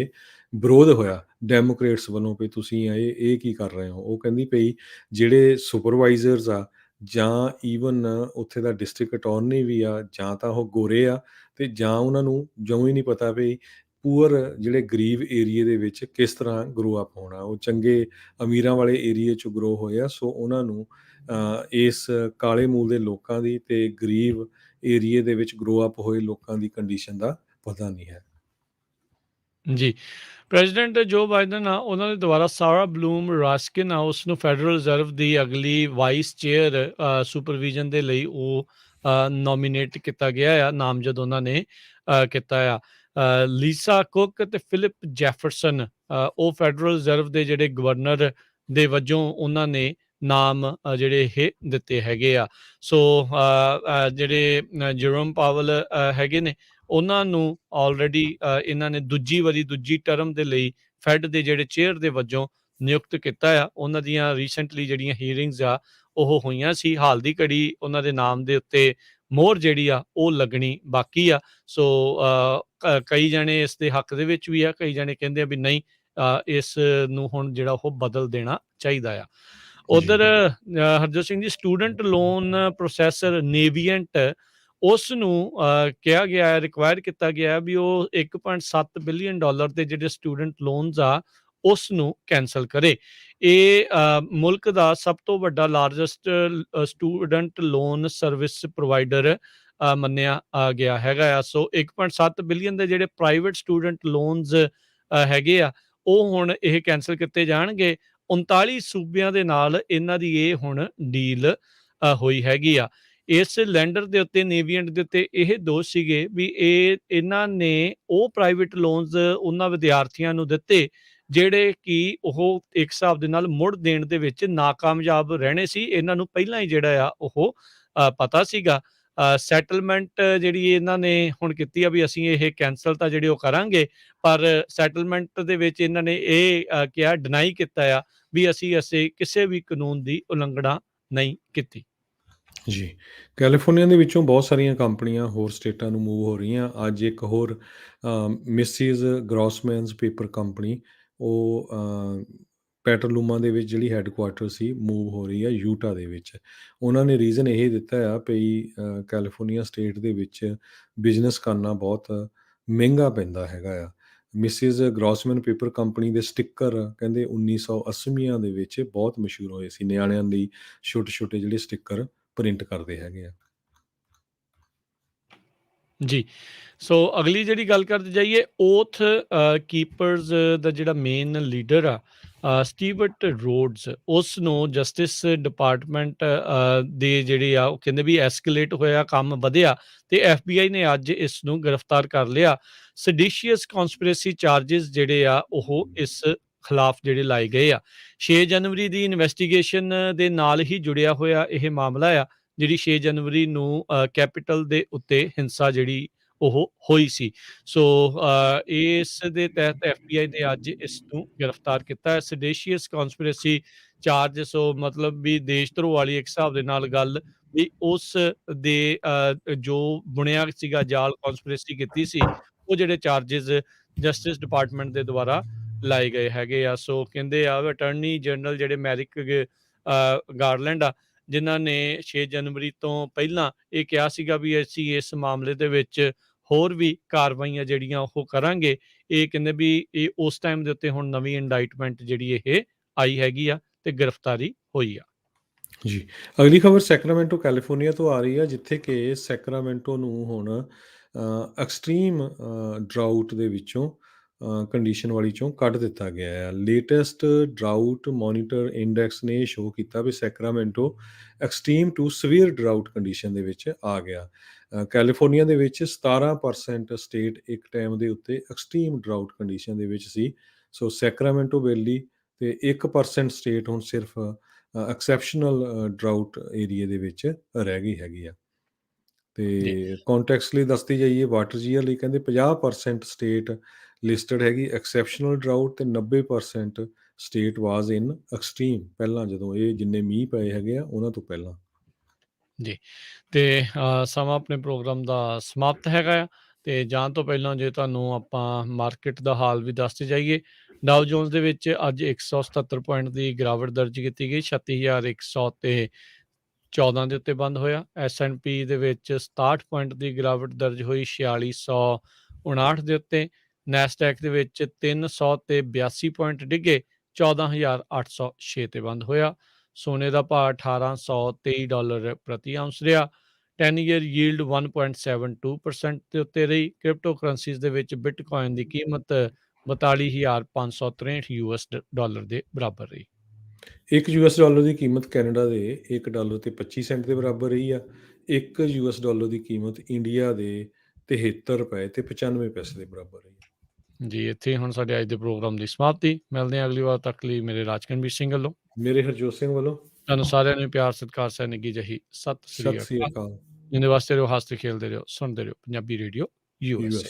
[SPEAKER 2] ਵਿਰੋਧ ਹੋਇਆ ਡੈਮੋਕ੍ਰੇਟਸ ਵੱਲੋਂ ਵੀ ਤੁਸੀਂ ਇਹ ਕੀ ਕਰ ਰਹੇ ਹੋ। ਉਹ ਕਹਿੰਦੀ ਪਈ ਜਿਹੜੇ ਸੁਪਰਵਾਈਜ਼ਰਸ ਆ ਜਾਂ ਈਵਨ ਉੱਥੇ ਦਾ ਡਿਸਟ੍ਰਿਕਟ ਅਟੋਰਨੀ ਵੀ ਆ, ਜਾਂ ਤਾਂ ਉਹ ਗੋਰੇ ਆ ਅਤੇ ਜਾਂ ਉਹਨਾਂ ਨੂੰ ਜਮਾਂ ਹੀ ਨਹੀਂ ਪਤਾ ਵੀ ਪੂਅਰ ਜਿਹੜੇ ਗਰੀਬ ਏਰੀਏ ਦੇ ਵਿੱਚ ਕਿਸ ਤਰ੍ਹਾਂ ਗਰੋ ਅਪ ਹੋਣਾ। ਉਹ ਚੰਗੇ ਅਮੀਰਾਂ ਵਾਲੇ ਏਰੀਏ 'ਚ ਗਰੋ ਹੋਏ ਆ, ਸੋ ਉਹਨਾਂ ਨੂੰ ਇਸ ਕਾਲੇ ਮੂਲ ਦੇ ਲੋਕਾਂ ਦੀ ਅਤੇ ਗਰੀਬ ਏਰੀਏ ਦੇ ਵਿੱਚ ਗਰੋ ਅਪ ਹੋਏ ਲੋਕਾਂ ਦੀ ਕੰਡੀਸ਼ਨ ਦਾ ਪਤਾ ਨਹੀਂ ਹੈ।
[SPEAKER 1] ਜੀ, ਪ੍ਰੈਜ਼ੀਡੈਂਟ ਜੋ ਬਾਈਡਨ ਆ ਉਹਨਾਂ ਦੇ ਦੁਆਰਾ ਸਾਰਾ ਬਲੂਮ ਰਾਸਕਿਨ ਆ ਉਸਨੂੰ ਫੈਡਰਲ ਰਿਜ਼ਰਵ ਦੀ ਅਗਲੀ ਵਾਈਸ ਚੇਅਰ ਸੁਪਰਵਿਜ਼ਨ ਦੇ ਲਈ ਉਹ ਨੋਮੀਨੇਟ ਕੀਤਾ ਗਿਆ ਆ, ਨਾਮਜ਼ਦ ਉਹਨਾਂ ਨੇ ਕੀਤਾ ਆ। ਲੀਸਾ ਕੁੱਕ ਤੇ ਫਿਲਿਪ ਜੈਫਰਸਨ ਉਹ ਫੈਡਰਲ ਰਿਜ਼ਰਵ ਦੇ ਜਿਹੜੇ ਗਵਰਨਰ ਦੇ ਵਜੋਂ ਉਹਨਾਂ ਨੇ ਨਾਮ ਜਿਹੜੇ ਇਹ ਦਿੱਤੇ ਹੈਗੇ ਆ। ਸੋ ਜਿਹੜੇ ਜਰੋਮ ਪਾਵਲ ਹੈਗੇ ਨੇ, ਉਹਨਾਂ ਨੂੰ ਆਲਰੇਡੀ ਇਹਨਾਂ ਨੇ ਦੂਜੀ ਟਰਮ ਦੇ ਲਈ ਫੈਡ ਦੇ ਜਿਹੜੇ ਚੇਅਰ ਦੇ ਵਜੋਂ ਨਿਯੁਕਤ ਕੀਤਾ ਆ। ਉਹਨਾਂ ਦੀਆਂ ਰੀਸੈਂਟਲੀ ਜਿਹੜੀਆਂ ਹੀਅਰਿੰਗਸ ਆ ਉਹ ਹੋਈਆਂ ਸੀ। ਹਾਲ ਦੀ ਘੜੀ ਉਹਨਾਂ ਦੇ ਨਾਮ ਦੇ ਉੱਤੇ ਮੋਹਰ ਜਿਹੜੀ ਆ ਉਹ ਲੱਗਣੀ ਬਾਕੀ ਆ। ਸੋ ਕਈ ਜਣੇ ਇਸ ਦੇ ਹੱਕ ਦੇ ਵਿੱਚ ਵੀ ਆ, ਕਈ ਜਣੇ ਕਹਿੰਦੇ ਆ ਵੀ ਨਹੀਂ, ਇਸ ਨੂੰ ਹੁਣ ਜਿਹੜਾ ਉਹ ਬਦਲ ਦੇਣਾ ਚਾਹੀਦਾ ਆ।
[SPEAKER 2] ਜੀ,
[SPEAKER 1] ਉਧਰ Harjot Singh ji, student loan processor ਨੇਵੀਐਂਟ ਉਸ ਨੂੰ ਕਿਹਾ ਗਿਆ ਹੈ, ਰਿਕਵਾਇਰ ਕੀਤਾ ਗਿਆ ਵੀ ਉਹ $1.7 ਬਿਲੀਅਨ ਦੇ ਜਿਹੜੇ ਸਟੂਡੈਂਟ ਲੋਨਸ ਆ ਉਸ ਨੂੰ ਕੈਂਸਲ ਕਰੇ। ਇਹ ਮੁਲਕ ਦਾ ਸਭ ਤੋਂ ਵੱਡਾ largest student loan service provider ਮੰਨਿਆ ਗਿਆ ਹੈਗਾ ਆ। ਸੋ 1.7 ਬਿਲੀਅਨ ਦੇ ਜਿਹੜੇ ਪ੍ਰਾਈਵੇਟ ਸਟੂਡੈਂਟ ਲੋਨਸ ਹੈਗੇ ਆ ਉਹ ਹੁਣ ਇਹ ਕੈਂਸਲ ਕੀਤੇ ਜਾਣਗੇ। 39 ਸੂਬਿਆਂ ਦੇ ਨਾਲ ਇਹਨਾਂ ਦੀ ਇਹ ਹੁਣ ਡੀਲ ਹੋਈ ਹੈਗੀ ਆ। ਇਸ ਲੈਂਡਰ ਦੇ ਉੱਤੇ, ਨੇਵੀਐਂਟ ਦੇ ਉੱਤੇ ਇਹ ਦੋਸ਼ ਸੀਗੇ ਵੀ ਇਹਨਾਂ ਨੇ ਉਹ ਪ੍ਰਾਈਵੇਟ ਲੋਨਸ ਉਹਨਾਂ ਵਿਦਿਆਰਥੀਆਂ ਨੂੰ ਦਿੱਤੇ ਜਿਹੜੇ ਕਿ ਉਹ ਇੱਕ ਹਿਸਾਬ ਦੇ ਨਾਲ ਮੁੜ ਦੇਣ ਦੇ ਵਿੱਚ ਨਾਕਾਮਯਾਬ ਰਹਿਣੇ ਸੀ। ਇਹਨਾਂ ਨੂੰ ਪਹਿਲਾਂ ਹੀ ਜਿਹੜਾ ਆ ਉਹ ਪਤਾ ਸੀਗਾ। ਸੈਟਲਮੈਂਟ ਜਿਹੜੀ ਇਹਨਾਂ ਨੇ ਹੁਣ ਕੀਤੀ ਆ ਵੀ ਅਸੀਂ ਇਹ ਕੈਂਸਲ ਤਾਂ ਜਿਹੜੇ ਉਹ ਕਰਾਂਗੇ, ਪਰ ਸੈਟਲਮੈਂਟ ਦੇ ਵਿੱਚ ਇਹਨਾਂ ਨੇ ਇਹ ਕਿਹਾ, ਡਿਨਾਈ ਕੀਤਾ ਆ ਵੀ ਅਸੀਂ ਕਿਸੇ ਵੀ ਕਾਨੂੰਨ ਦੀ ਉਲੰਘਣਾ ਨਹੀਂ ਕੀਤੀ।
[SPEAKER 2] ਜੀ, ਕੈਲੀਫੋਰਨੀਆ ਦੇ ਵਿੱਚੋਂ ਬਹੁਤ ਸਾਰੀਆਂ ਕੰਪਨੀਆਂ ਹੋਰ ਸਟੇਟਾਂ ਨੂੰ ਮੂਵ ਹੋ ਰਹੀਆਂ। ਅੱਜ ਇੱਕ ਹੋਰ ਮਿਸਿਜ਼ ਗਰੋਸਮੈਨਸ ਪੇਪਰ ਕੰਪਨੀ, ਉਹ ਪੈਟਰਲੂਮਾ ਦੇ ਵਿੱਚ ਜਿਹੜੀ ਹੈੱਡਕੁਆਰਟਰ ਸੀ, ਮੂਵ ਹੋ ਰਹੀ ਹੈ ਯੂਟਾ ਦੇ ਵਿੱਚ। ਉਹਨਾਂ ਨੇ ਰੀਜ਼ਨ ਇਹ ਦਿੱਤਾ ਆ ਵੀ ਕੈਲੀਫੋਰਨੀਆ ਸਟੇਟ ਦੇ ਵਿੱਚ ਬਿਜ਼ਨਸ ਕਰਨਾ ਬਹੁਤ ਮਹਿੰਗਾ ਪੈਂਦਾ ਹੈਗਾ ਆ। ਮਿਸਿਜ਼ ਗ੍ਰੋਸਮੈਨ ਪੇਪਰ ਕੰਪਨੀ ਦੇ ਸਟਿੱਕਰ ਕਹਿੰਦੇ 1980 ਦੇ ਵਿੱਚ ਬਹੁਤ ਮਸ਼ਹੂਰ ਹੋਏ ਸੀ। ਨਿਆਣਿਆਂ ਲਈ ਛੋਟੇ-ਛੋਟੇ ਜਿਹੜੇ ਸਟਿੱਕਰ ਪ੍ਰਿੰਟ ਕਰਦੇ ਹੈਗੇ ਆ।
[SPEAKER 1] ਜੀ। ਸੋ ਅਗਲੀ ਜਿਹੜੀ ਗੱਲ ਕਰਦੇ ਜਾਈਏ, ਓਥ ਕੀਪਰਸ ਦਾ ਜਿਹੜਾ ਮੇਨ ਲੀਡਰ ਆ ਸਟੀਵਰਟ ਰੋਡਸ, ਉਸ ਨੂੰ ਜਸਟਿਸ ਡਿਪਾਰਟਮੈਂਟ ਦੇ ਜਿਹੜੇ ਆ ਉਹ ਕਹਿੰਦੇ ਵੀ ਐਸਕੇਲੇਟ ਹੋਇਆ, ਕੰਮ ਵਧਿਆ ਤੇ FBI ਨੇ ਅੱਜ ਇਸ ਨੂੰ ਗ੍ਰਿਫਤਾਰ ਕਰ ਲਿਆ। ਸੈਡੀਸ਼ੀਅਸ ਕਨਸਪੀਰੇਸੀ ਚਾਰजेस ਜਿਹੜੇ ਆ ਉਹ ਇਸ ਖਿਲਾਫ ਜਿਹੜੇ ਲਾਏ ਗਏ ਆ। 6 ਜਨਵਰੀ ਦੀ ਇਨਵੈਸਟੀਗੇਸ਼ਨ ਦੇ ਨਾਲ ਹੀ ਜੁੜਿਆ ਹੋਇਆ ਇਹ ਮਾਮਲਾ ਆ, ਜਿਹੜੀ 6 ਜਨਵਰੀ ਨੂੰ ਕੈਪੀਟਲ ਦੇ ਉੱਤੇ ਹਿੰਸਾ ਜਿਹੜੀ ਉਹ ਹੋਈ ਸੀ। ਸੋ ਇਸ ਦੇ ਤਹਿਤ FBI ਨੇ ਅੱਜ ਇਸ ਨੂੰ ਗ੍ਰਿਫਤਾਰ ਕੀਤਾ ਹੈ। ਸੈਡੇਸ਼ੀਅਸ ਕਨਸਪੀਰੇਸੀ ਚਾਰਜ, ਸੋ ਮਤਲਬ ਵੀ ਦੇਸ਼ ਧਰੋਹ ਵਾਲੀ ਇੱਕ ਹਿਸਾਬ ਦੇ ਨਾਲ ਗੱਲ ਵੀ ਉਸ ਦੇ ਜੋ ਬੁਣਿਆ ਸੀਗਾ ਜਾਲ, ਕਨਸਪੀਰੇਸੀ ਕੀਤੀ ਸੀ, ਉਹ ਜਿਹੜੇ ਚਾਰजेस ਜਸਟਿਸ ਡਿਪਾਰਟਮੈਂਟ ਦੇ ਦੁਆਰਾ ਲਾਏ ਗਏ ਹੈਗੇ ਆ। ਸੋ ਕਹਿੰਦੇ ਆ ਅਟਾਰਨੀ ਜਨਰਲ ਜਿਹੜੇ ਮੈਰਿਕ ਗਾਰਲੈਂਡ ਆ, ਜਿਨ੍ਹਾਂ ਨੇ 6 ਜਨਵਰੀ ਤੋਂ ਪਹਿਲਾਂ ਇਹ ਕਿਹਾ ਸੀਗਾ ਵੀ ਅਸੀਂ ਇਸ ਮਾਮਲੇ ਦੇ ਵਿੱਚ ਹੋਰ ਵੀ ਕਾਰਵਾਈਆਂ ਜਿਹੜੀਆਂ ਉਹ ਕਰਾਂਗੇ। ਇਹ ਕਹਿੰਦੇ ਵੀ ਇਹ ਉਸ ਟਾਈਮ ਦੇ ਉੱਤੇ ਹੁਣ ਨਵੀਂ ਇੰਡਾਈਟਮੈਂਟ ਜਿਹੜੀ ਇਹ ਆਈ ਹੈਗੀ ਆ ਤੇ ਗ੍ਰਿਫਤਾਰੀ ਹੋਈ ਆ।
[SPEAKER 2] ਜੀ, ਅਗਲੀ ਖਬਰ ਸੈਕਰਾਮੈਂਟੋ ਕੈਲੀਫੋਰਨੀਆ ਤੋਂ ਆ ਰਹੀ ਆ, ਜਿੱਥੇ ਕਿ ਸੈਕਰਾਮੈਂਟੋ ਨੂੰ ਹੁਣ ਐਕਸਟ੍ਰੀਮ ਡਰਾਊਟ ਦੇ ਵਿੱਚੋਂ ਕੰਡੀਸ਼ਨ ਵਾਲੀ ਚੋਂ ਕੱਢ ਦਿੱਤਾ ਗਿਆ ਹੈ। ਲੇਟੈਸਟ ਡਰਾਊਟ ਮੋਨੀਟਰ ਇੰਡੈਕਸ ਨੇ ਸ਼ੋਅ ਕੀਤਾ ਵੀ Sacramento extreme to severe drought condition ਦੇ ਵਿੱਚ ਆ ਗਿਆ। ਕੈਲੀਫੋਰਨੀਆ ਦੇ ਵਿੱਚ 17% ਸਟੇਟ ਇੱਕ ਟਾਈਮ ਦੇ ਉੱਤੇ ਐਕਸਟ੍ਰੀਮ ਡਰਾਊਟ ਕੰਡੀਸ਼ਨ ਦੇ ਵਿੱਚ ਸੀ। ਸੋ ਸੈਕਰਾਮੈਂਟੋ ਵੈਲੀ ਤੇ 1% ਸਟੇਟ ਹੁਣ ਸਿਰਫ ਐਕਸੈਪਸ਼ਨਲ ਡਰਾਊਟ ਏਰੀਏ ਦੇ ਵਿੱਚ ਰਹਿ ਗਈ ਹੈਗੀ ਆ। ਤੇ ਕੰਟੈਕਸਟ ਲਈ ਦੱਸਦੀ ਜਾਈਏ, ਵਾਟਰ ਜੀਅਰ ਲਈ ਕਹਿੰਦੇ 50% ਸਟੇਟ ਲਿਸਟਡ ਹੈਗੀ ਐਕਸੈਪਸ਼ਨਲ ਡਰਾਊਟ ਤੇ 90% ਸਟੇਟ ਵਾਜ਼ ਇਨ ਐਕਸਟ੍ਰੀਮ, ਪਹਿਲਾਂ ਜਦੋਂ ਇਹ ਜਿੰਨੇ ਮੀਂਹ ਪਏ ਹੈਗੇ ਆ ਉਹਨਾਂ ਤੋਂ ਪਹਿਲਾਂ।
[SPEAKER 1] ਜੀ, ਤੇ ਸਮਾਂ ਆਪਣੇ ਪ੍ਰੋਗਰਾਮ ਦਾ ਸਮਾਪਤ ਹੈਗਾ ਆ, ਤੇ ਜਾਣ ਤੋਂ ਪਹਿਲਾਂ ਜੇ ਤੁਹਾਨੂੰ ਆਪਾਂ ਮਾਰਕੀਟ ਦਾ ਹਾਲ ਵੀ ਦੱਸਦੇ ਜਾਈਏ। ਡਾਓ ਜੋਨਸ ਦੇ ਵਿੱਚ ਅੱਜ 177 ਪੁਆਇੰਟ ਦੀ ਗਿਰਾਵਟ ਦਰਜ ਕੀਤੀ ਗਈ, 36,100 ਤੇ 14 ਦੇ ਉੱਤੇ ਬੰਦ ਹੋਇਆ। S&P ਦੇ ਵਿੱਚ 67 ਪੁਆਇੰਟ ਦੀ ਗਿਰਾਵਟ ਦਰਜ ਹੋਈ, 4659 ਦੇ ਉੱਤੇ। ਨੈਸਡੈਕ ਦੇ ਵਿੱਚ 300 ਤੇ 82 ਪੁਆਇੰਟ ਡਿੱਗੇ, 14,806 ਤੇ ਬੰਦ ਹੋਇਆ। ਸੋਨੇ ਦਾ ਭਾਅ $1,823 ਪ੍ਰਤੀ ਆਉਂਸ ਰਿਹਾ। 10 ਈਅਰ ਯੀਲਡ 1.72% ਦੇ ਉੱਤੇ ਰਹੀ। ਕ੍ਰਿਪਟੋ ਕਰੰਸੀਜ਼ ਦੇ ਵਿੱਚ ਬਿਟਕੋਇਨ ਦੀ ਕੀਮਤ 42,563 US ਦੇ ਬਰਾਬਰ ਰਹੀ।
[SPEAKER 2] $1 ਦੀ ਕੀਮਤ ਕੈਨੇਡਾ ਦੇ $1 ਤੇ 25 ਸੈਂਟ ਦੇ ਬਰਾਬਰ ਰਹੀ ਆ। $1 ਦੀ ਕੀਮਤ ਇੰਡੀਆ ਦੇ ₹73 ਤੇ 95 ਪੈਸੇ ਦੇ ਬਰਾਬਰ ਰਹੀ।
[SPEAKER 1] ਜੀ, ਇੱਥੇ ਹੁਣ ਸਾਡੇ ਅੱਜ ਦੇ ਪ੍ਰੋਗਰਾਮ ਦੀ ਸਮਾਪਤੀ। ਮਿਲਦੇ ਹਾਂ ਅਗਲੀ ਵਾਰ, ਤੱਕ ਲਈ ਮੇਰੇ ਰਾਜਕਨਵੀਰ ਸਿੰਘ ਵੱਲੋਂ,
[SPEAKER 2] ਮੇਰੇ ਹਰਜੋਤ ਸਿੰਘ ਵੱਲੋਂ
[SPEAKER 1] ਤੁਹਾਨੂੰ ਸਾਰਿਆਂ ਨੂੰ ਪਿਆਰ, ਸਤਿਕਾਰ, ਸੈਨਿਕੀ ਜਹੀ ਸਤਿ ਸ੍ਰੀ
[SPEAKER 2] ਸਤਿ ਸ੍ਰੀ
[SPEAKER 1] ਅਕਾਲ।
[SPEAKER 2] ਅਕਾਲ।
[SPEAKER 1] ਜਿੰਦੇ ਵਾਸਤੇ ਰਹੋ, ਹੱਸਦੇ ਖੇਲਦੇ ਰਹੋ, ਸੁਣਦੇ ਰਹੋ ਪੰਜਾਬੀ ਰੇਡੀਓ USA।